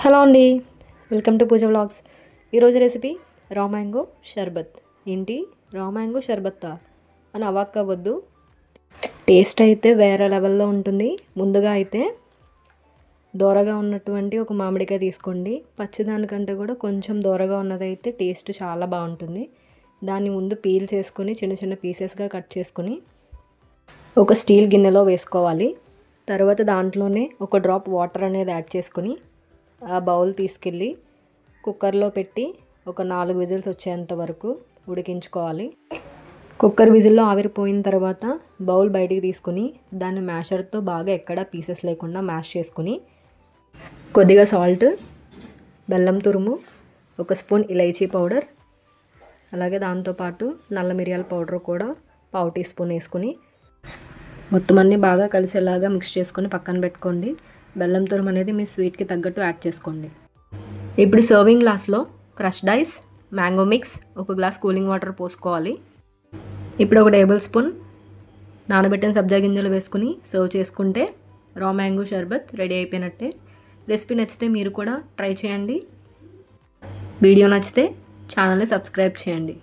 Hello అండి, welcome to puja vlogs. ఈరోజు recipe raw mango షర్బత్. ఏంటి రా మ్యాంగో షర్బత్తా అని అవాక్ అవ్వద్దు. టేస్ట్ అయితే వేరే లెవెల్లో ఉంటుంది. ముందుగా అయితే దోరగా ఉన్నటువంటి ఒక మామిడికాయ తీసుకోండి. పచ్చిదానికంటే కూడా కొంచెం దోరగా ఉన్నదైతే టేస్ట్ చాలా బాగుంటుంది. దాన్ని ముందు పీల్ చేసుకొని చిన్న చిన్న పీసెస్గా కట్ చేసుకొని ఒక స్టీల్ గిన్నెలో వేసుకోవాలి. తర్వాత దాంట్లోనే ఒక డ్రాప్ వాటర్ అనేది యాడ్ చేసుకొని ఆ బౌల్ తీసుకెళ్ళి కుక్కర్లో పెట్టి ఒక 4 విజిల్స్ వచ్చేంత వరకు ఉడికించుకోవాలి. కుక్కర్ విజిల్లో ఆవిరిపోయిన తర్వాత బౌల్ బయటికి తీసుకుని దాన్ని మ్యాషర్తో బాగా ఎక్కడ పీసెస్ లేకుండా మ్యాష్ చేసుకుని కొద్దిగా సాల్ట్, బెల్లం తురుము, ఒక స్పూన్ ఇలైచీ పౌడర్, అలాగే దాంతోపాటు నల్ల మిరియాల పౌడర్ కూడా 1/2 టీ స్పూన్ వేసుకుని మొత్తం అన్నీ బాగా కలిసేలాగా మిక్స్ చేసుకొని పక్కన పెట్టుకోండి. బెల్లం తురుము అనేది మీ స్వీట్కి తగ్గట్టు యాడ్ చేసుకోండి. ఇప్పుడు సర్వింగ్ గ్లాస్లో క్రష్డ్ ఐస్, మ్యాంగో మిక్స్, ఒక గ్లాస్ కూలింగ్ వాటర్ పోసుకోవాలి. ఇప్పుడు ఒక టేబుల్ స్పూన్ నానబెట్టిన సబ్జా గింజలు వేసుకుని సర్వ్ చేసుకుంటే రా మ్యాంగో షర్బత్ రెడీ అయిపోయినట్టే. రెసిపీ నచ్చితే మీరు కూడా ట్రై చేయండి. వీడియో నచ్చితే ఛానల్ని సబ్స్క్రైబ్ చేయండి.